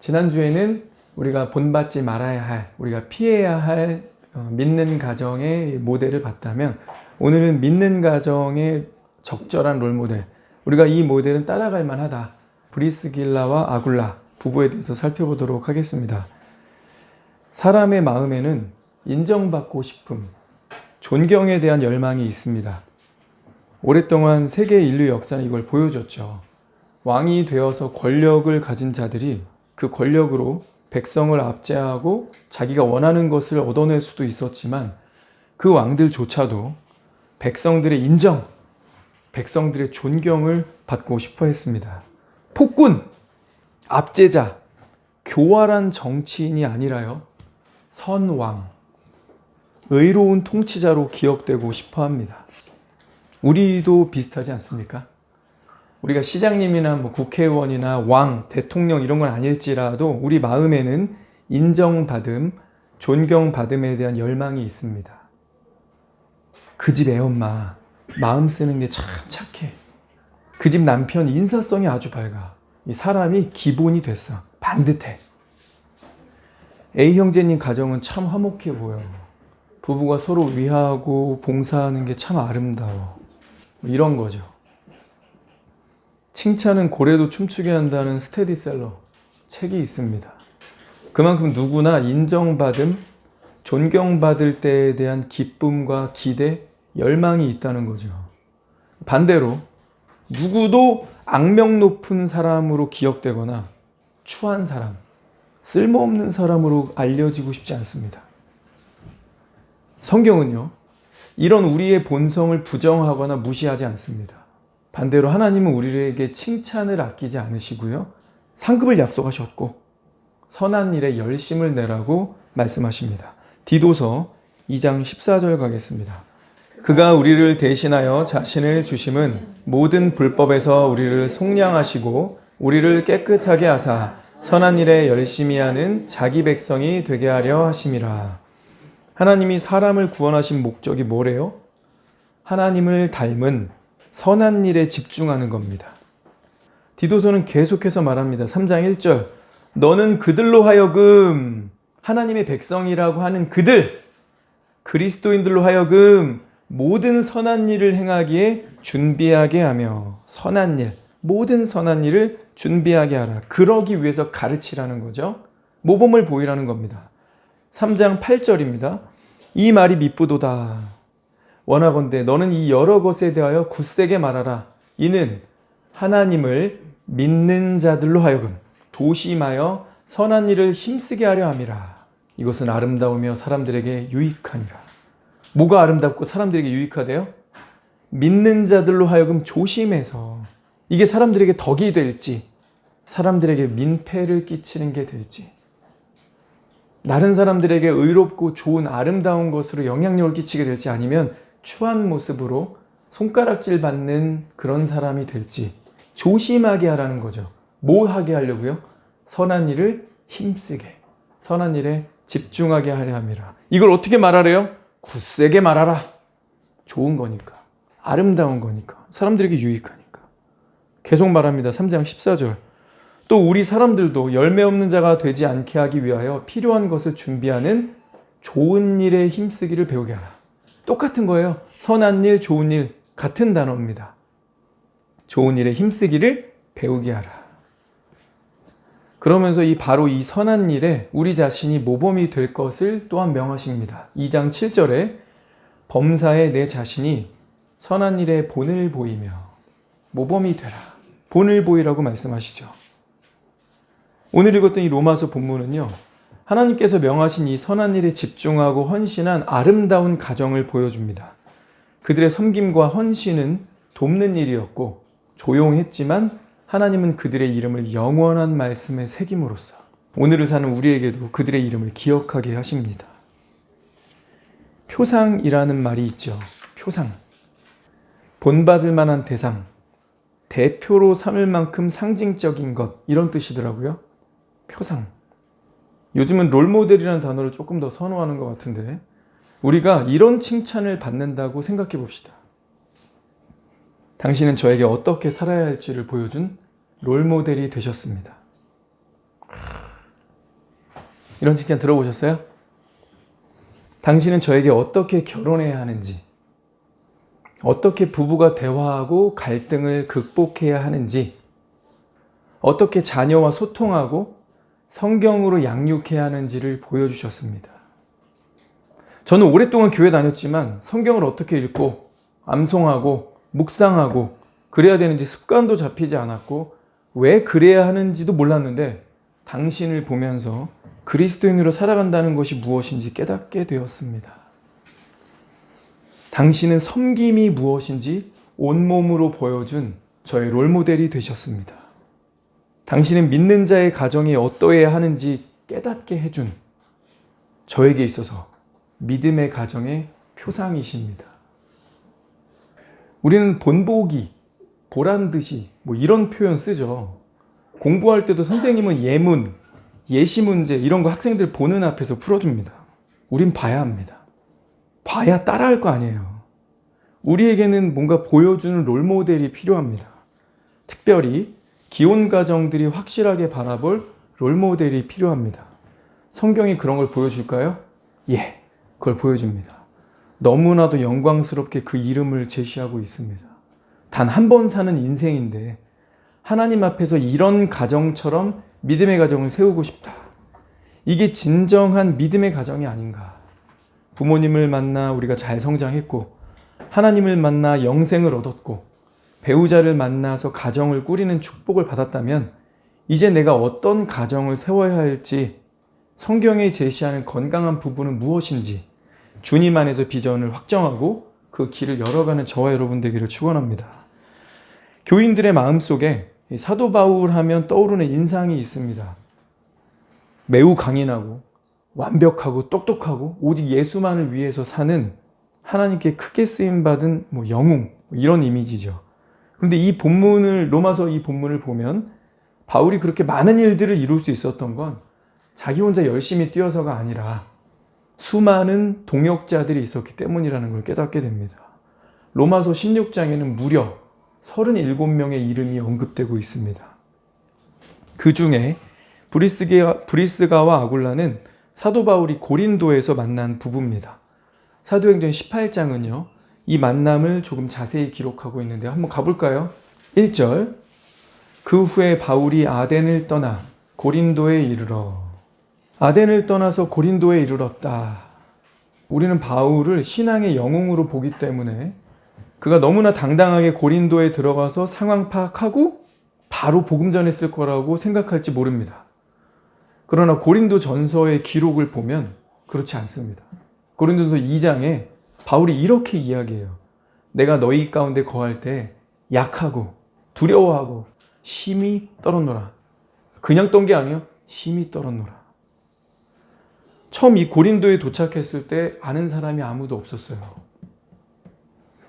지난주에는 우리가 본받지 말아야 할, 우리가 피해야 할 믿는 가정의 모델을 봤다면, 오늘은 믿는 가정의 적절한 롤모델, 우리가 이 모델은 따라갈 만하다, 브리스길라와 아굴라 부부에 대해서 살펴보도록 하겠습니다. 사람의 마음에는 인정받고 싶음, 존경에 대한 열망이 있습니다. 오랫동안 세계 인류 역사는 이걸 보여줬죠. 왕이 되어서 권력을 가진 자들이 그 권력으로 백성을 압제하고 자기가 원하는 것을 얻어낼 수도 있었지만, 그 왕들조차도 백성들의 인정, 백성들의 존경을 받고 싶어 했습니다. 폭군, 압제자, 교활한 정치인이 아니라요, 선왕, 의로운 통치자로 기억되고 싶어 합니다. 우리도 비슷하지 않습니까? 우리가 시장님이나 국회의원이나 왕, 대통령 이런 건 아닐지라도 우리 마음에는 인정받음, 존경받음에 대한 열망이 있습니다. 그 집 애엄마 마음 쓰는 게 참 착해. 그 집 남편 인사성이 아주 밝아. 이 사람이 기본이 됐어. 반듯해. A 형제님 가정은 참 화목해 보여. 부부가 서로 위하고 봉사하는 게 참 아름다워. 이런 거죠. 칭찬은 고래도 춤추게 한다는 스테디셀러 책이 있습니다. 그만큼 누구나 인정받음, 존경받을 때에 대한 기쁨과 기대, 열망이 있다는 거죠. 반대로 누구도 악명 높은 사람으로 기억되거나 추한 사람, 쓸모없는 사람으로 알려지고 싶지 않습니다. 성경은요, 이런 우리의 본성을 부정하거나 무시하지 않습니다. 반대로 하나님은 우리에게 칭찬을 아끼지 않으시고요, 상급을 약속하셨고 선한 일에 열심을 내라고 말씀하십니다. 디도서 2장 14절 가겠습니다. 그가 우리를 대신하여 자신을 주심은 모든 불법에서 우리를 속량하시고 우리를 깨끗하게 하사 선한 일에 열심히 하는 자기 백성이 되게 하려 하심이라. 하나님이 사람을 구원하신 목적이 뭐래요? 하나님을 닮은 선한 일에 집중하는 겁니다. 디도서는 계속해서 말합니다. 3장 1절, 너는 그들로 하여금, 하나님의 백성이라고 하는 그들, 그리스도인들로 하여금 모든 선한 일을 행하기에 준비하게 하며, 선한 일, 모든 선한 일을 준비하게 하라. 그러기 위해서 가르치라는 거죠. 모범을 보이라는 겁니다. 3장 8절입니다. 이 말이 미쁘도다. 원하건대 너는 이 여러 것에 대하여 굳세게 말하라. 이는 하나님을 믿는 자들로 하여금 조심하여 선한 일을 힘쓰게 하려 함이라. 이것은 아름다우며 사람들에게 유익하니라. 뭐가 아름답고 사람들에게 유익하대요? 믿는 자들로 하여금 조심해서, 이게 사람들에게 덕이 될지 사람들에게 민폐를 끼치는 게 될지, 다른 사람들에게 의롭고 좋은 아름다운 것으로 영향력을 끼치게 될지, 아니면 추한 모습으로 손가락질 받는 그런 사람이 될지 조심하게 하라는 거죠. 뭐 하게 하려고요? 선한 일을 힘쓰게, 선한 일에 집중하게 하려 함이라. 이걸 어떻게 말하래요? 굳세게 말하라. 좋은 거니까, 아름다운 거니까, 사람들에게 유익하니까. 계속 말합니다. 3장 14절. 또 우리 사람들도 열매 없는 자가 되지 않게 하기 위하여 필요한 것을 준비하는 좋은 일에 힘쓰기를 배우게 하라. 똑같은 거예요. 선한 일, 좋은 일, 같은 단어입니다. 좋은 일에 힘쓰기를 배우게 하라. 그러면서 바로 이 선한 일에 우리 자신이 모범이 될 것을 또한 명하십니다. 2장 7절에 범사에 내 자신이 선한 일에 본을 보이며 모범이 되라. 본을 보이라고 말씀하시죠. 오늘 읽었던 이 로마서 본문은요, 하나님께서 명하신 이 선한 일에 집중하고 헌신한 아름다운 가정을 보여줍니다. 그들의 섬김과 헌신은 돕는 일이었고 조용했지만 하나님은 그들의 이름을 영원한 말씀에 새김으로써 오늘을 사는 우리에게도 그들의 이름을 기억하게 하십니다. 표상이라는 말이 있죠. 표상. 본받을 만한 대상, 대표로 삼을 만큼 상징적인 것, 이런 뜻이더라고요. 표상. 요즘은 롤모델이라는 단어를 조금 더 선호하는 것 같은데, 우리가 이런 칭찬을 받는다고 생각해 봅시다. 당신은 저에게 어떻게 살아야 할지를 보여준 롤모델이 되셨습니다. 이런 칭찬 들어보셨어요? 당신은 저에게 어떻게 결혼해야 하는지, 어떻게 부부가 대화하고 갈등을 극복해야 하는지, 어떻게 자녀와 소통하고 성경으로 양육해야 하는지를 보여주셨습니다. 저는 오랫동안 교회 다녔지만 성경을 어떻게 읽고 암송하고 묵상하고 그래야 되는지 습관도 잡히지 않았고 왜 그래야 하는지도 몰랐는데 당신을 보면서 그리스도인으로 살아간다는 것이 무엇인지 깨닫게 되었습니다. 당신은 섬김이 무엇인지 온몸으로 보여준 저의 롤모델이 되셨습니다. 당신은 믿는 자의 가정이 어떠해야 하는지 깨닫게 해준 저에게 있어서 믿음의 가정의 표상이십니다. 우리는 본보기, 보란듯이 이런 표현 쓰죠. 공부할 때도 선생님은 예문, 예시문제 이런 거 학생들 보는 앞에서 풀어줍니다. 우린 봐야 합니다. 봐야 따라할 거 아니에요. 우리에게는 뭔가 보여주는 롤모델이 필요합니다. 특별히 기혼 가정들이 확실하게 바라볼 롤모델이 필요합니다. 성경이 그런 걸 보여줄까요? 예, 그걸 보여줍니다. 너무나도 영광스럽게 그 이름을 제시하고 있습니다. 단 한 번 사는 인생인데 하나님 앞에서 이런 가정처럼 믿음의 가정을 세우고 싶다. 이게 진정한 믿음의 가정이 아닌가. 부모님을 만나 우리가 잘 성장했고 하나님을 만나 영생을 얻었고 배우자를 만나서 가정을 꾸리는 축복을 받았다면 이제 내가 어떤 가정을 세워야 할지 성경에 제시하는 건강한 부부는 무엇인지 주님 안에서 비전을 확정하고 그 길을 열어가는 저와 여러분 되기를 축원합니다. 교인들의 마음속에 사도 바울 하면 떠오르는 인상이 있습니다. 매우 강인하고 완벽하고 똑똑하고 오직 예수만을 위해서 사는 하나님께 크게 쓰임받은 영웅 이런 이미지죠. 그런데 이 본문을 로마서 이 본문을 보면 바울이 그렇게 많은 일들을 이룰 수 있었던 건 자기 혼자 열심히 뛰어서가 아니라 수많은 동역자들이 있었기 때문이라는 걸 깨닫게 됩니다. 로마서 16장에는 무려 37명의 이름이 언급되고 있습니다. 그 중에 브리스가와 아굴라는 사도 바울이 고린도에서 만난 부부입니다. 사도행전 18장은요. 이 만남을 조금 자세히 기록하고 있는데 한번 가볼까요? 1절 그 후에 바울이 아덴을 떠나 고린도에 이르러 아덴을 떠나서 고린도에 이르렀다. 우리는 바울을 신앙의 영웅으로 보기 때문에 그가 너무나 당당하게 고린도에 들어가서 상황 파악하고 바로 복음 전했을 거라고 생각할지 모릅니다. 그러나 고린도 전서의 기록을 보면 그렇지 않습니다. 고린도전서 2장에 바울이 이렇게 이야기해요. 내가 너희 가운데 거할 때 약하고 두려워하고 심히 떨었노라. 그냥 떤 게 아니에요. 심히 떨었노라. 처음 이 고린도에 도착했을 때 아는 사람이 아무도 없었어요.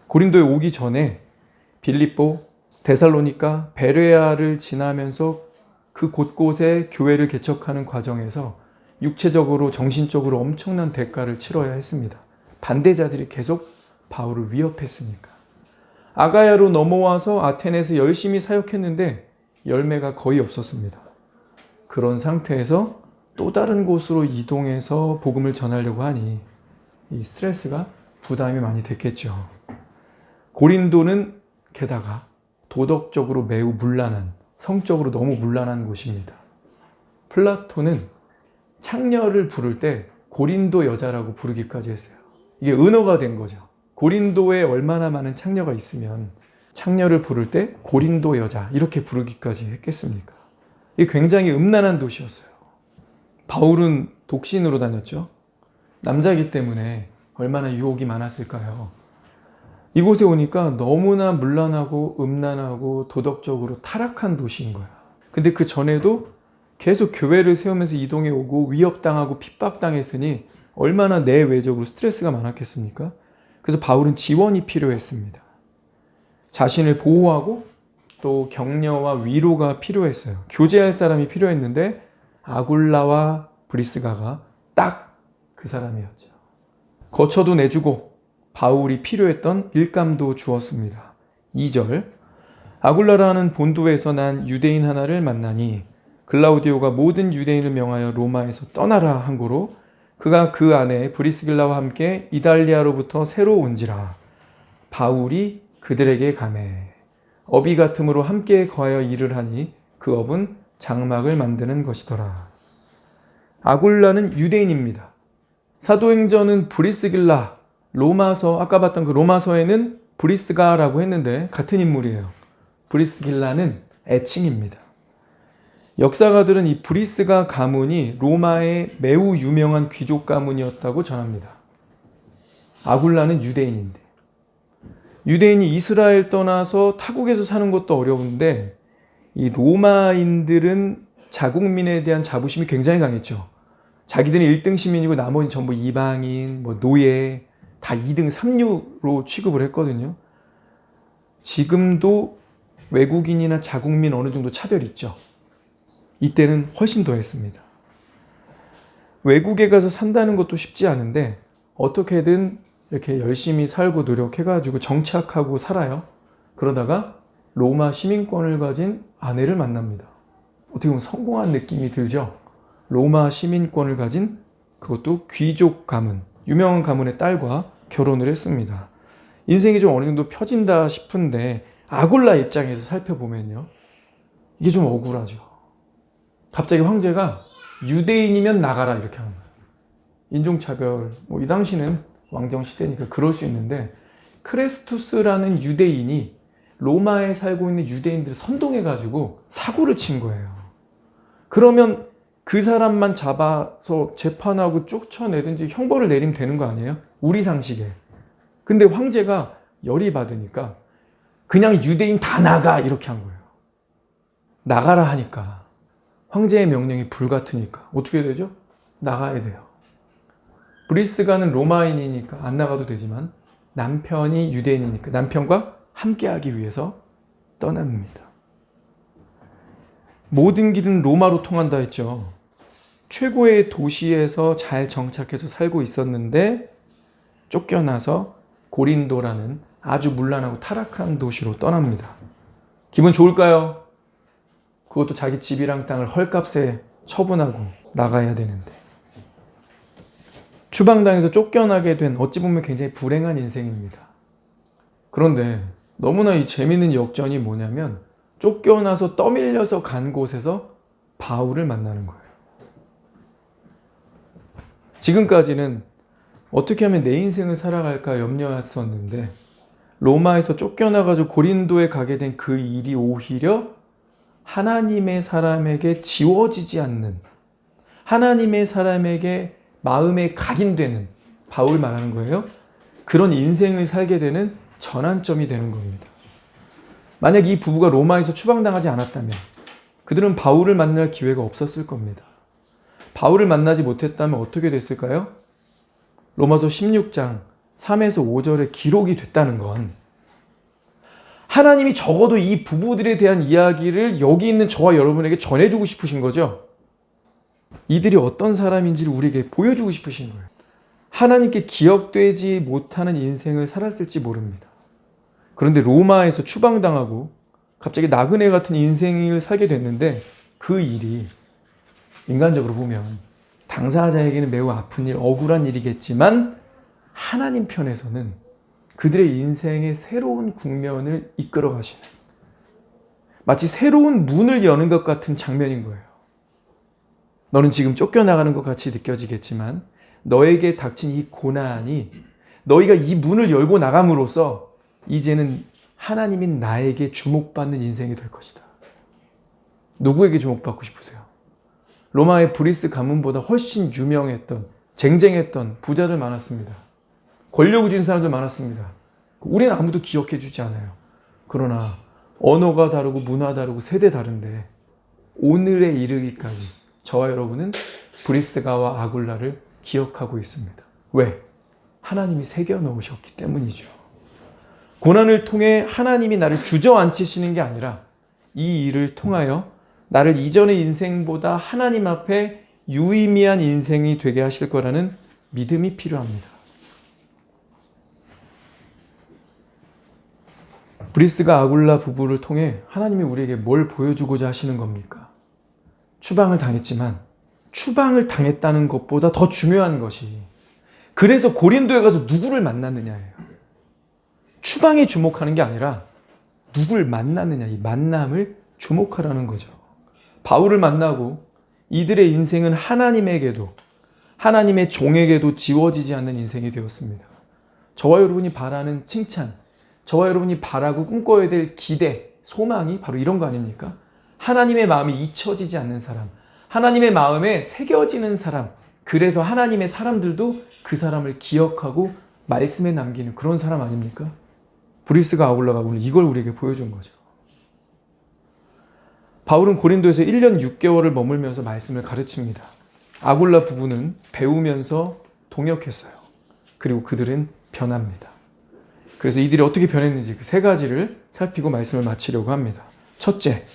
고린도에 오기 전에 빌립보, 데살로니가, 베레아를 지나면서 그 곳곳에 교회를 개척하는 과정에서 육체적으로 정신적으로 엄청난 대가를 치러야 했습니다. 반대자들이 계속 바울을 위협했으니까. 아가야로 넘어와서 아테네에서 열심히 사역했는데 열매가 거의 없었습니다. 그런 상태에서 또 다른 곳으로 이동해서 복음을 전하려고 하니 이 스트레스가 부담이 많이 됐겠죠. 고린도는 게다가 도덕적으로 매우 문란한, 성적으로 너무 문란한 곳입니다. 플라톤은 창녀를 부를 때 고린도 여자라고 부르기까지 했어요. 이게 은어가 된 거죠. 고린도에 얼마나 많은 창녀가 있으면 창녀를 부를 때 고린도 여자 이렇게 부르기까지 했겠습니까? 이게 굉장히 음란한 도시였어요. 바울은 독신으로 다녔죠. 남자이기 때문에 얼마나 유혹이 많았을까요? 이곳에 오니까 너무나 문란하고 음란하고 도덕적으로 타락한 도시인 거야. 근데 그 전에도 계속 교회를 세우면서 이동해 오고 위협당하고 핍박당했으니 얼마나 내외적으로 스트레스가 많았겠습니까? 그래서 바울은 지원이 필요했습니다. 자신을 보호하고 또 격려와 위로가 필요했어요. 교제할 사람이 필요했는데 아굴라와 브리스가가 딱 그 사람이었죠. 거처도 내주고 바울이 필요했던 일감도 주었습니다. 2절 아굴라라는 본도에서 난 유대인 하나를 만나니 글라우디오가 모든 유대인을 명하여 로마에서 떠나라 한 고로 그가 그 안에 브리스길라와 함께 이달리아로부터 새로 온지라. 바울이 그들에게 가매 업이 같음으로 함께 거하여 일을 하니 그 업은 장막을 만드는 것이더라. 아굴라는 유대인입니다. 사도행전은 브리스길라, 로마서, 아까 봤던 그 로마서에는 브리스가라고 했는데 같은 인물이에요. 브리스길라는 애칭입니다. 역사가들은 이 브리스가 가문이 로마의 매우 유명한 귀족 가문이었다고 전합니다. 아굴라는 유대인인데, 유대인이 이스라엘 떠나서 타국에서 사는 것도 어려운데 이 로마인들은 자국민에 대한 자부심이 굉장히 강했죠. 자기들은 1등 시민이고 나머지 전부 이방인, 노예 다 2등 3류로 취급을 했거든요. 지금도 외국인이나 자국민 어느 정도 차별 있죠. 이때는 훨씬 더 했습니다. 외국에 가서 산다는 것도 쉽지 않은데 어떻게든 이렇게 열심히 살고 노력해가지고 정착하고 살아요. 그러다가 로마 시민권을 가진 아내를 만납니다. 어떻게 보면 성공한 느낌이 들죠. 로마 시민권을 가진 그것도 귀족 가문, 유명한 가문의 딸과 결혼을 했습니다. 인생이 좀 어느 정도 펴진다 싶은데 아굴라 입장에서 살펴보면요, 이게 좀 억울하죠. 갑자기 황제가 유대인이면 나가라 이렇게 하는 거예요. 인종차별, 이 당시는 왕정 시대니까 그럴 수 있는데 크레스투스라는 유대인이 로마에 살고 있는 유대인들을 선동해가지고 사고를 친 거예요. 그러면 그 사람만 잡아서 재판하고 쫓아내든지 형벌을 내리면 되는 거 아니에요? 우리 상식에. 근데 황제가 열이 받으니까 그냥 유대인 다 나가 이렇게 한 거예요. 나가라 하니까 황제의 명령이 불같으니까 어떻게 되죠? 나가야 돼요. 브리스가는 로마인이니까 안 나가도 되지만 남편이 유대인이니까 남편과 함께하기 위해서 떠납니다. 모든 길은 로마로 통한다 했죠. 최고의 도시에서 잘 정착해서 살고 있었는데 쫓겨나서 고린도라는 아주 문란하고 타락한 도시로 떠납니다. 기분 좋을까요? 그것도 자기 집이랑 땅을 헐값에 처분하고 나가야 되는데. 추방당해서 쫓겨나게 된 어찌 보면 굉장히 불행한 인생입니다. 그런데 너무나 이 재밌는 역전이 뭐냐면 쫓겨나서 떠밀려서 간 곳에서 바울을 만나는 거예요. 지금까지는 어떻게 하면 내 인생을 살아갈까 염려했었는데 로마에서 쫓겨나가지고 고린도에 가게 된 그 일이 오히려 하나님의 사람에게 지워지지 않는, 하나님의 사람에게 마음에 각인되는, 바울 말하는 거예요. 그런 인생을 살게 되는 전환점이 되는 겁니다. 만약 이 부부가 로마에서 추방당하지 않았다면 그들은 바울을 만날 기회가 없었을 겁니다. 바울을 만나지 못했다면 어떻게 됐을까요? 로마서 16장 3에서 5절에 기록이 됐다는 건 하나님이 적어도 이 부부들에 대한 이야기를 여기 있는 저와 여러분에게 전해주고 싶으신 거죠. 이들이 어떤 사람인지를 우리에게 보여주고 싶으신 거예요. 하나님께 기억되지 못하는 인생을 살았을지 모릅니다. 그런데 로마에서 추방당하고 갑자기 나그네 같은 인생을 살게 됐는데 그 일이 인간적으로 보면 당사자에게는 매우 아픈 일, 억울한 일이겠지만 하나님 편에서는 그들의 인생의 새로운 국면을 이끌어 가시는, 마치 새로운 문을 여는 것 같은 장면인 거예요. 너는 지금 쫓겨나가는 것 같이 느껴지겠지만 너에게 닥친 이 고난이 너희가 이 문을 열고 나감으로써 이제는 하나님이 나에게 주목받는 인생이 될 것이다. 누구에게 주목받고 싶으세요? 로마의 브리스 가문보다 훨씬 유명했던, 쟁쟁했던 부자들 많았습니다. 권력을 쥔 사람들 많았습니다. 우리는 아무도 기억해 주지 않아요. 그러나 언어가 다르고 문화 다르고 세대 다른데 오늘에 이르기까지 저와 여러분은 브리스가와 아굴라를 기억하고 있습니다. 왜? 하나님이 새겨 넣으셨기 때문이죠. 고난을 통해 하나님이 나를 주저앉히시는 게 아니라 이 일을 통하여 나를 이전의 인생보다 하나님 앞에 유의미한 인생이 되게 하실 거라는 믿음이 필요합니다. 브리스가 아굴라 부부를 통해 하나님이 우리에게 뭘 보여주고자 하시는 겁니까? 추방을 당했지만 추방을 당했다는 것보다 더 중요한 것이, 그래서 고린도에 가서 누구를 만났느냐예요. 추방에 주목하는 게 아니라 누구를 만났느냐, 이 만남을 주목하라는 거죠. 바울을 만나고 이들의 인생은 하나님에게도, 하나님의 종에게도 지워지지 않는 인생이 되었습니다. 저와 여러분이 바라는 칭찬, 저와 여러분이 바라고 꿈꿔야 될 기대, 소망이 바로 이런 거 아닙니까? 하나님의 마음이 잊혀지지 않는 사람, 하나님의 마음에 새겨지는 사람, 그래서 하나님의 사람들도 그 사람을 기억하고 말씀에 남기는 그런 사람 아닙니까? 브리스가 아굴라가 오늘 이걸 우리에게 보여준 거죠. 바울은 고린도에서 1년 6개월을 머물면서 말씀을 가르칩니다. 아굴라 부부는 배우면서 동역했어요. 그리고 그들은 변합니다. 그래서 이들이 어떻게 변했는지 그 세 가지를 살피고 말씀을 마치려고 합니다. 첫째,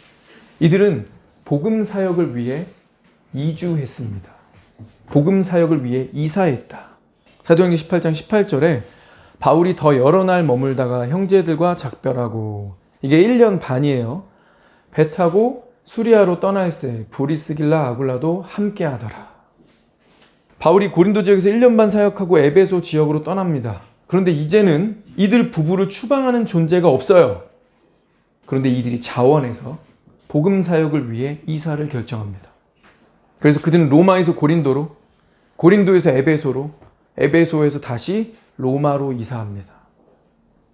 이들은 복음 사역을 위해 이주했습니다. 복음 사역을 위해 이사했다. 사도행전 18장 18절에 바울이 더 여러 날 머물다가 형제들과 작별하고, 이게 1년 반이에요. 배 타고 수리아로 떠날새 브리스길라 아굴라도 함께 하더라. 바울이 고린도 지역에서 1년 반 사역하고 에베소 지역으로 떠납니다. 그런데 이제는 이들 부부를 추방하는 존재가 없어요. 그런데 이들이 자원해서 복음 사역을 위해 이사를 결정합니다. 그래서 그들은 로마에서 고린도로, 고린도에서 에베소로, 에베소에서 다시 로마로 이사합니다.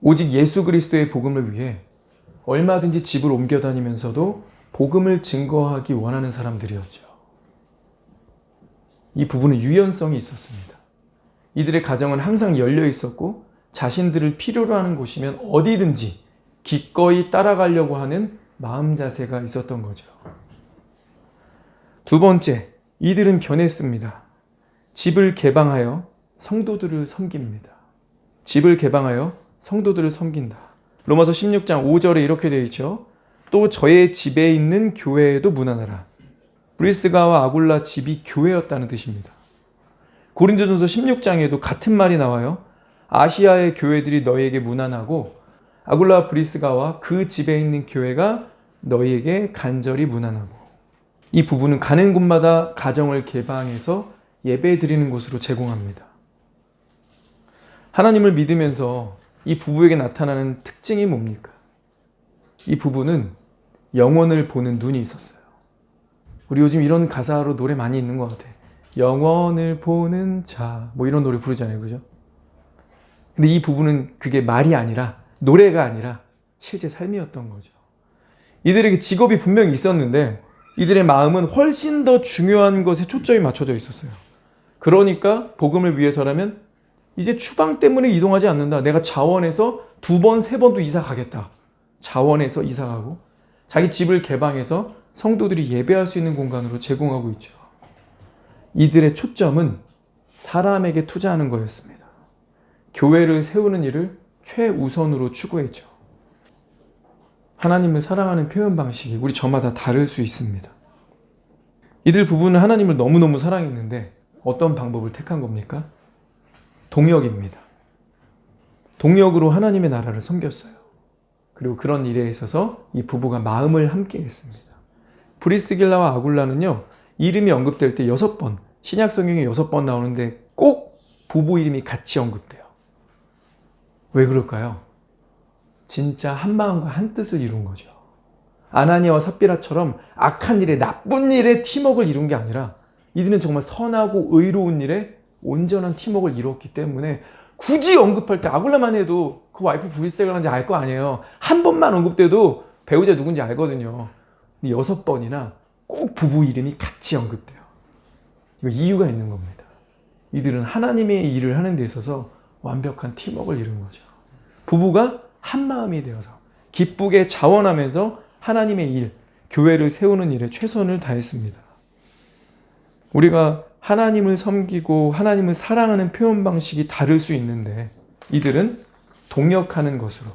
오직 예수 그리스도의 복음을 위해 얼마든지 집을 옮겨 다니면서도 복음을 증거하기 원하는 사람들이었죠. 이 부부는 유연성이 있었습니다. 이들의 가정은 항상 열려 있었고 자신들을 필요로 하는 곳이면 어디든지 기꺼이 따라가려고 하는 마음 자세가 있었던 거죠. 두 번째, 이들은 변했습니다. 집을 개방하여 성도들을 섬깁니다. 집을 개방하여 성도들을 섬긴다. 로마서 16장 5절에 이렇게 되어 있죠. 또 저의 집에 있는 교회에도 문안하라. 브리스가와 아굴라 집이 교회였다는 뜻입니다. 고린도전서 16장에도 같은 말이 나와요. 아시아의 교회들이 너희에게 문안하고 아굴라 브리스가와 그 집에 있는 교회가 너희에게 간절히 문안하고. 이 부부는 가는 곳마다 가정을 개방해서 예배 드리는 곳으로 제공합니다. 하나님을 믿으면서 이 부부에게 나타나는 특징이 뭡니까? 이 부부는 영원을 보는 눈이 있었어요. 우리 요즘 이런 가사로 노래 많이 있는 것 같아. 영원을 보는 자, 뭐 이런 노래 부르잖아요, 그죠? 근데 이 부부는 그게 말이 아니라, 노래가 아니라 실제 삶이었던 거죠. 이들에게 직업이 분명히 있었는데 이들의 마음은 훨씬 더 중요한 것에 초점이 맞춰져 있었어요. 그러니까 복음을 위해서라면 이제 추방 때문에 이동하지 않는다. 내가 자원해서 2번, 3번도 이사 가겠다. 자원해서 이사 가고 자기 집을 개방해서 성도들이 예배할 수 있는 공간으로 제공하고 있죠. 이들의 초점은 사람에게 투자하는 거였습니다. 교회를 세우는 일을 최우선으로 추구했죠. 하나님을 사랑하는 표현 방식이 우리 저마다 다를 수 있습니다. 이들 부부는 하나님을 너무너무 사랑했는데 어떤 방법을 택한 겁니까? 동역입니다. 동역으로 하나님의 나라를 섬겼어요. 그리고 그런 일에 있어서 이 부부가 마음을 함께 했습니다. 브리스길라와 아굴라는요, 이름이 언급될 때 6번, 신약 성경에 6번 나오는데 꼭 부부 이름이 같이 언급돼요. 왜 그럴까요? 진짜 한 마음과 한 뜻을 이룬 거죠. 아나니아와 삽비라처럼 악한 일에, 나쁜 일에 팀워크를 이룬 게 아니라 이들은 정말 선하고 의로운 일에 온전한 팀워크를 이뤘기 때문에 굳이 언급할 때 아굴라만 해도 그 와이프 브리스가인지 알 거 아니에요. 한 번만 언급돼도 배우자 누군지 알거든요. 근데 6번이나 꼭 부부 이름이 같이 언급돼요. 이거 이유가 있는 겁니다. 이들은 하나님의 일을 하는 데 있어서 완벽한 팀워크를 이룬 거죠. 부부가 한 마음이 되어서 기쁘게 자원하면서 하나님의 일, 교회를 세우는 일에 최선을 다했습니다. 우리가 하나님을 섬기고 하나님을 사랑하는 표현 방식이 다를 수 있는데 이들은 동역하는 것으로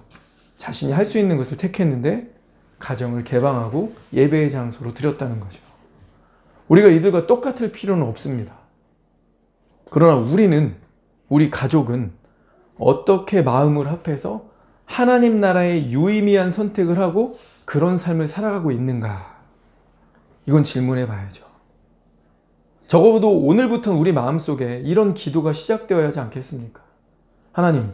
자신이 할 수 있는 것을 택했는데 가정을 개방하고 예배의 장소로 드렸다는 거죠. 우리가 이들과 똑같을 필요는 없습니다. 그러나 우리 가족은 어떻게 마음을 합해서 하나님 나라의 유의미한 선택을 하고 그런 삶을 살아가고 있는가? 이건 질문해 봐야죠. 적어도 오늘부터는 우리 마음속에 이런 기도가 시작되어야 하지 않겠습니까? 하나님,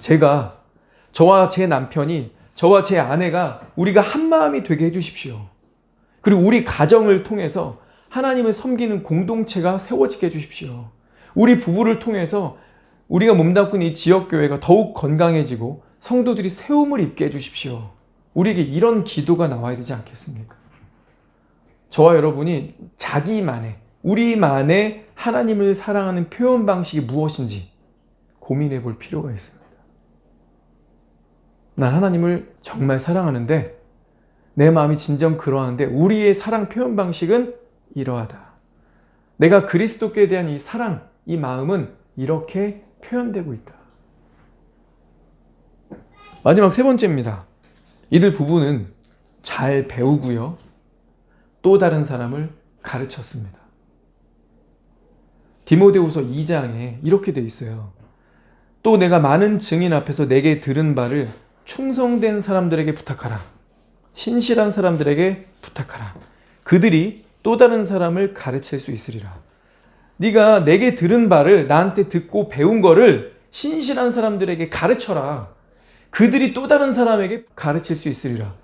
저와 제 남편이, 저와 제 아내가 우리가 한 마음이 되게 해주십시오. 그리고 우리 가정을 통해서 하나님을 섬기는 공동체가 세워지게 해주십시오. 우리 부부를 통해서 우리가 몸담고 있는 이 지역교회가 더욱 건강해지고 성도들이 세움을 입게 해주십시오. 우리에게 이런 기도가 나와야 되지 않겠습니까? 저와 여러분이 우리만의 하나님을 사랑하는 표현 방식이 무엇인지 고민해 볼 필요가 있습니다. 난 하나님을 정말 사랑하는데, 내 마음이 진정 그러한데 우리의 사랑 표현 방식은 이러하다. 내가 그리스도께 대한 이 사랑, 이 마음은 이렇게 표현되고 있다. 마지막 세 번째입니다. 이들 부부는 잘 배우고요, 또 다른 사람을 가르쳤습니다. 디모데후서 2장에 이렇게 되어 있어요. 또 내가 많은 증인 앞에서 내게 들은 바를 충성된 사람들에게 부탁하라. 신실한 사람들에게 부탁하라. 그들이 또 다른 사람을 가르칠 수 있으리라. 네가 내게 들은 바를, 나한테 듣고 배운 거를 신실한 사람들에게 가르쳐라. 그들이 또 다른 사람에게 가르칠 수 있으리라.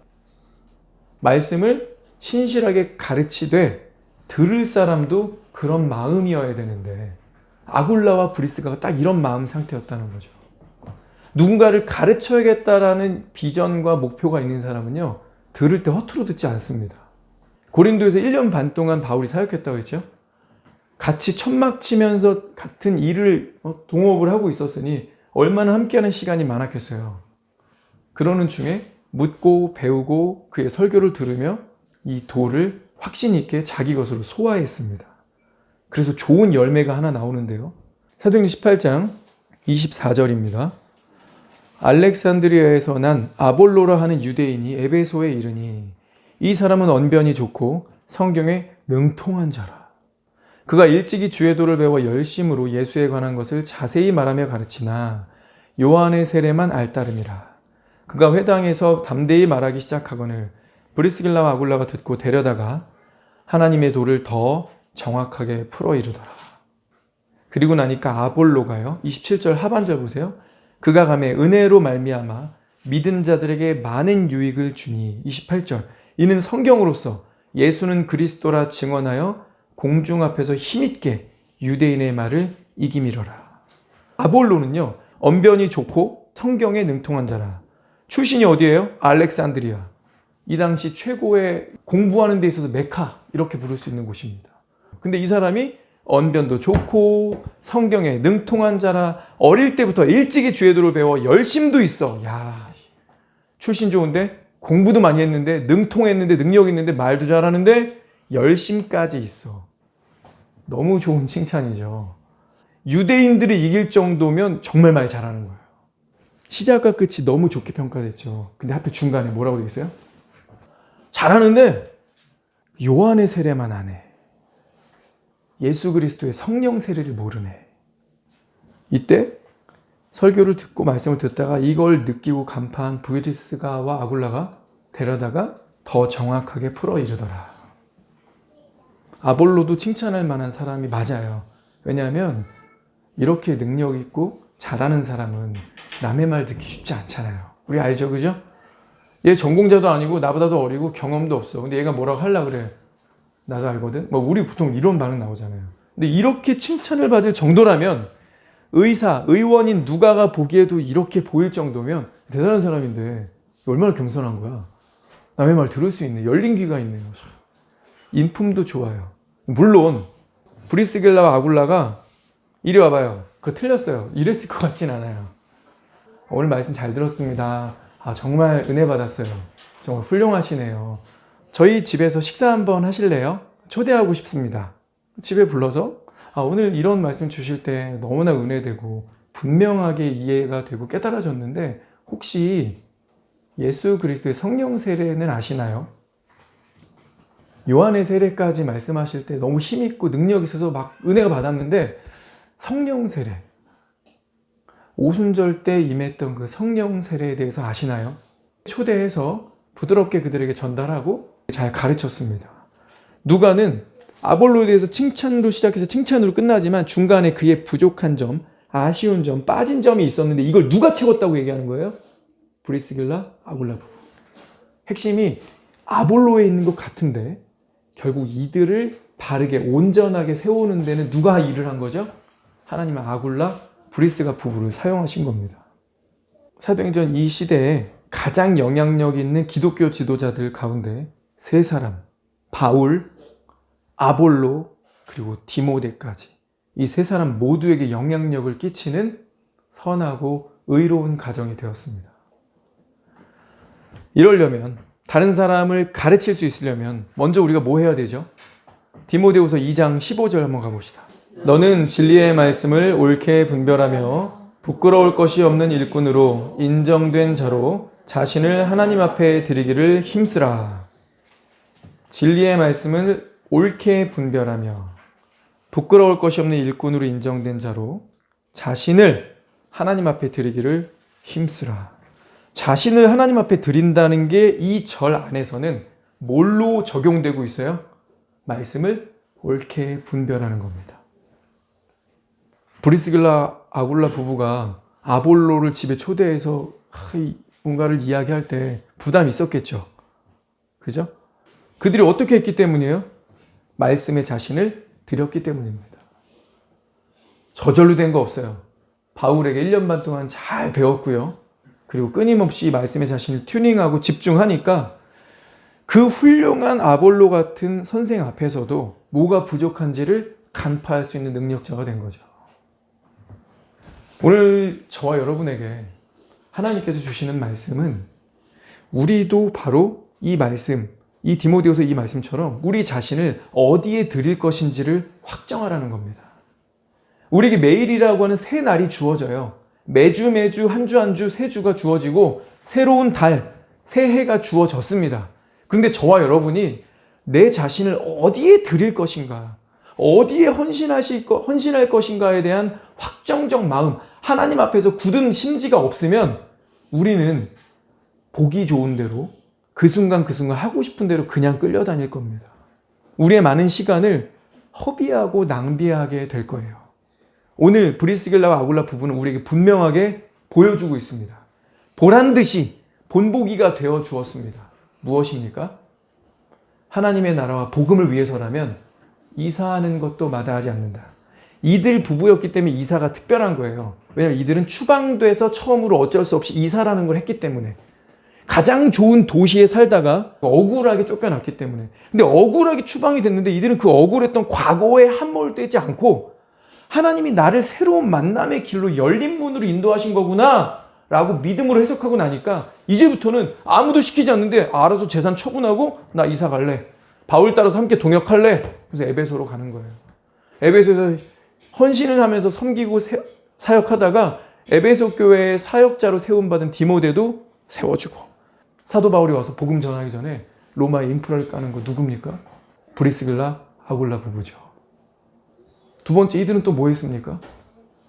말씀을 신실하게 가르치되 들을 사람도 그런 마음이어야 되는데, 아굴라와 브리스가가 딱 이런 마음 상태였다는 거죠. 누군가를 가르쳐야겠다라는 비전과 목표가 있는 사람은요, 들을 때 허투루 듣지 않습니다. 고린도에서 1년 반 동안 바울이 사역했다고 했죠. 같이 천막 치면서 같은 일을 동업을 하고 있었으니 얼마나 함께하는 시간이 많았겠어요. 그러는 중에 묻고 배우고 그의 설교를 들으며 이 도를 확신 있게 자기 것으로 소화했습니다. 그래서 좋은 열매가 하나 나오는데요. 사도행전 18장 24절입니다. 알렉산드리아에서 난 아볼로라 하는 유대인이 에베소에 이르니 이 사람은 언변이 좋고 성경에 능통한 자라. 그가 일찍이 주의 도를 배워 열심으로 예수에 관한 것을 자세히 말하며 가르치나 요한의 세례만 알따름이라. 그가 회당에서 담대히 말하기 시작하거늘 브리스길라와 아굴라가 듣고 데려다가 하나님의 도를 더 정확하게 풀어 이르더라. 그리고 나니까 아볼로가요, 27절 하반절 보세요. 그가 가매 은혜로 말미암아 믿은 자들에게 많은 유익을 주니, 28절 이는 성경으로서 예수는 그리스도라 증언하여 공중 앞에서 힘있게 유대인의 말을 이기미러라. 아볼로는요, 언변이 좋고 성경에 능통한 자라. 출신이 어디예요? 알렉산드리아. 이 당시 최고의 공부하는 데 있어서 메카, 이렇게 부를 수 있는 곳입니다. 근데 이 사람이 언변도 좋고 성경에 능통한 자라. 어릴 때부터 일찍이 주의 도를 배워 열심도 있어. 야, 출신 좋은데, 공부도 많이 했는데, 능통했는데, 능력 있는데, 말도 잘하는데 열심까지 있어. 너무 좋은 칭찬이죠. 유대인들을 이길 정도면 정말 말 잘하는 거예요. 시작과 끝이 너무 좋게 평가됐죠. 근데 하필 중간에 뭐라고 되어 있어요? 잘하는데 요한의 세례만 안 해. 예수 그리스도의 성령 세례를 모르네. 이때 설교를 듣고 말씀을 듣다가 이걸 느끼고 간파한 브리스가와 아굴라가 데려다가 더 정확하게 풀어 이르더라. 아볼로도 칭찬할 만한 사람이 맞아요. 왜냐하면 이렇게 능력 있고 잘하는 사람은 남의 말 듣기 쉽지 않잖아요. 우리 알죠, 그죠? 얘 전공자도 아니고 나보다도 어리고 경험도 없어. 근데 얘가 뭐라고 하려고 그래. 나도 알거든. 우리 보통 이런 반응 나오잖아요. 근데 이렇게 칭찬을 받을 정도라면 의원인 누가가 보기에도 이렇게 보일 정도면 대단한 사람인데 얼마나 겸손한 거야. 남의 말 들을 수 있네. 열린 귀가 있네요. 인품도 좋아요. 물론 브리스길라와 아굴라가 이리 와봐요. 그거 틀렸어요. 이랬을 것 같진 않아요. 오늘 말씀 잘 들었습니다. 정말 은혜 받았어요. 정말 훌륭하시네요. 저희 집에서 식사 한번 하실래요? 초대하고 싶습니다. 집에 불러서 오늘 이런 말씀 주실 때 너무나 은혜되고 분명하게 이해가 되고 깨달아졌는데 혹시 예수 그리스도의 성령 세례는 아시나요? 요한의 세례까지 말씀하실 때 너무 힘있고 능력 있어서 막 은혜가 받았는데 성령 세례, 오순절 때 임했던 그 성령 세례에 대해서 아시나요? 초대해서 부드럽게 그들에게 전달하고 잘 가르쳤습니다. 누가는 아볼로에 대해서 칭찬으로 시작해서 칭찬으로 끝나지만 중간에 그의 부족한 점, 아쉬운 점, 빠진 점이 있었는데 이걸 누가 채웠다고 얘기하는 거예요? 브리스길라, 아굴라 부부. 핵심이 아볼로에 있는 것 같은데 결국 이들을 바르게 온전하게 세우는 데는 누가 일을 한 거죠? 하나님은 아굴라, 브리스가 부부를 사용하신 겁니다. 사도행전 이 시대에 가장 영향력 있는 기독교 지도자들 가운데 세 사람, 바울, 아볼로, 그리고 디모데까지 이 세 사람 모두에게 영향력을 끼치는 선하고 의로운 가정이 되었습니다. 이러려면 다른 사람을 가르칠 수 있으려면 먼저 우리가 뭐 해야 되죠? 디모데후서 2장 15절 한번 가봅시다. 너는 진리의 말씀을 옳게 분별하며 부끄러울 것이 없는 일꾼으로 인정된 자로 자신을 하나님 앞에 드리기를 힘쓰라. 진리의 말씀을 옳게 분별하며 부끄러울 것이 없는 일꾼으로 인정된 자로 자신을 하나님 앞에 드리기를 힘쓰라. 자신을 하나님 앞에 드린다는 게 이 절 안에서는 뭘로 적용되고 있어요? 말씀을 옳게 분별하는 겁니다. 브리스길라 아굴라 부부가 아볼로를 집에 초대해서 뭔가를 이야기할 때 부담이 있었겠죠. 그죠? 그들이 어떻게 했기 때문이에요? 말씀에 자신을 드렸기 때문입니다. 저절로 된 거 없어요. 바울에게 1년 반 동안 잘 배웠고요. 그리고 끊임없이 말씀에 자신을 튜닝하고 집중하니까 그 훌륭한 아볼로 같은 선생 앞에서도 뭐가 부족한지를 간파할 수 있는 능력자가 된 거죠. 오늘 저와 여러분에게 하나님께서 주시는 말씀은 우리도 바로 이 말씀, 이 디모데후서 이 말씀처럼 우리 자신을 어디에 드릴 것인지를 확정하라는 겁니다. 우리에게 매일이라고 하는 새 날이 주어져요. 매주 한 주 한 주 새 주가 주어지고 새로운 달, 새 해가 주어졌습니다. 그런데 저와 여러분이 내 자신을 어디에 드릴 것인가, 어디에 헌신할 것인가에 대한 확정적 마음, 하나님 앞에서 굳은 심지가 없으면 우리는 보기 좋은 대로 그 순간 하고 싶은 대로 그냥 끌려다닐 겁니다. 우리의 많은 시간을 허비하고 낭비하게 될 거예요. 오늘 브리스길라와 아굴라 부부는 우리에게 분명하게 보여주고 있습니다. 보란 듯이 본보기가 되어 주었습니다. 무엇입니까? 하나님의 나라와 복음을 위해서라면 이사하는 것도 마다하지 않는다. 이들 부부였기 때문에 이사가 특별한 거예요. 왜냐하면 이들은 추방돼서 처음으로 어쩔 수 없이 이사라는 걸 했기 때문에, 가장 좋은 도시에 살다가 억울하게 쫓겨났기 때문에. 근데 억울하게 추방이 됐는데 이들은 그 억울했던 과거에 함몰되지 않고 하나님이 나를 새로운 만남의 길로 열린 문으로 인도하신 거구나 라고 믿음으로 해석하고 나니까 이제부터는 아무도 시키지 않는데 알아서 재산 처분하고 나 이사 갈래, 바울 따라서 함께 동역할래. 그래서 에베소로 가는 거예요. 에베소에서 헌신을 하면서 섬기고 사역하다가 에베소 교회의 사역자로 세움받은 디모데도 세워주고, 사도 바울이 와서 복음 전하기 전에 로마의 인프라를 까는 거 누굽니까? 브리스길라 아굴라 부부죠. 두 번째, 이들은 또 뭐 했습니까?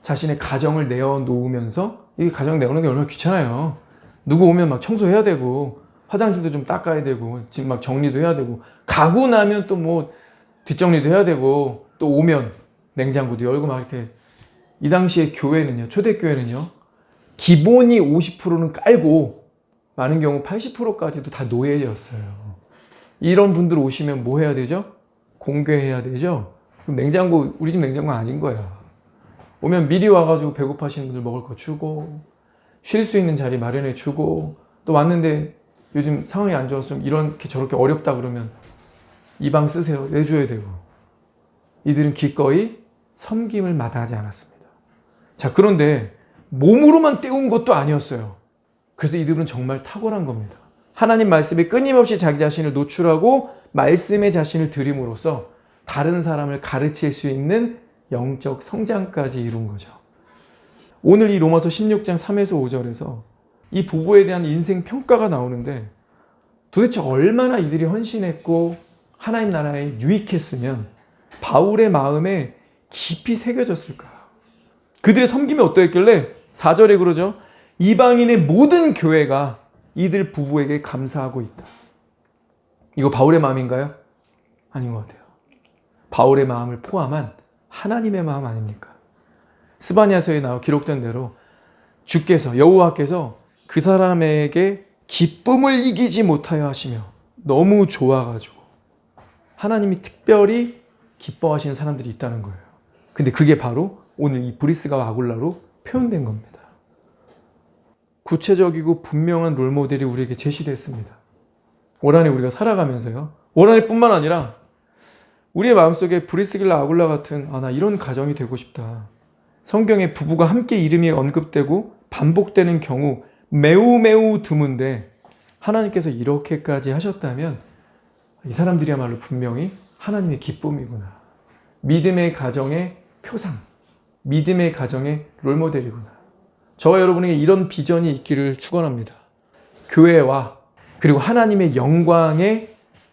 자신의 가정을 내어놓으면서, 이게 가정 내어놓는 게 얼마나 귀찮아요. 누구 오면 막 청소해야 되고 화장실도 좀 닦아야 되고 집 막 정리도 해야 되고, 가고 나면 또 뭐 뒷정리도 해야 되고, 또 오면 냉장고도 열고 막 이렇게. 이 당시에 교회는요, 초대교회는요, 기본이 50%는 깔고 많은 경우 80%까지도 다 노예였어요. 이런 분들 오시면 뭐 해야 되죠? 공개해야 되죠? 그럼 냉장고, 우리 집 냉장고 아닌 거야. 오면 미리 와가지고 배고파하시는 분들 먹을 거 주고, 쉴 수 있는 자리 마련해 주고, 또 왔는데 요즘 상황이 안 좋아서 좀 이렇게 저렇게 어렵다 그러면 이 방 쓰세요 내줘야 되고. 이들은 기꺼이 섬김을 마다하지 않았습니다. 자, 그런데 몸으로만 때운 것도 아니었어요. 그래서 이들은 정말 탁월한 겁니다. 하나님 말씀에 끊임없이 자기 자신을 노출하고 말씀의 자신을 드림으로써 다른 사람을 가르칠 수 있는 영적 성장까지 이룬 거죠. 오늘 이 로마서 16장 3에서 5절에서 이 부부에 대한 인생 평가가 나오는데, 도대체 얼마나 이들이 헌신했고 하나님 나라에 유익했으면 바울의 마음에 깊이 새겨졌을까? 그들의 섬김이 어떠했길래 4절에 그러죠. 이방인의 모든 교회가 이들 부부에게 감사하고 있다. 이거 바울의 마음인가요? 아닌 것 같아요. 바울의 마음을 포함한 하나님의 마음 아닙니까? 스바냐서에 기록된 대로 주께서, 여호와께서 그 사람에게 기쁨을 이기지 못하여 하시며 너무 좋아가지고 하나님이 특별히 기뻐하시는 사람들이 있다는 거예요. 근데 그게 바로 오늘 이 브리스가와 아굴라로 표현된 겁니다. 구체적이고 분명한 롤모델이 우리에게 제시됐습니다. 올 한해 우리가 살아가면서요. 올 한해뿐만 아니라 우리의 마음속에 브리스길라 아굴라 같은 나 이런 가정이 되고 싶다. 성경에 부부가 함께 이름이 언급되고 반복되는 경우 매우 드문데 하나님께서 이렇게까지 하셨다면 이 사람들이야말로 분명히 하나님의 기쁨이구나. 믿음의 가정의 표상, 믿음의 가정의 롤모델이구나. 저와 여러분에게 이런 비전이 있기를 축원합니다. 교회와 그리고 하나님의 영광에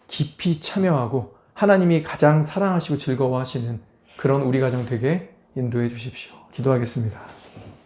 깊이 참여하고 하나님이 가장 사랑하시고 즐거워하시는 그런 우리 가정 되게 인도해 주십시오. 기도하겠습니다.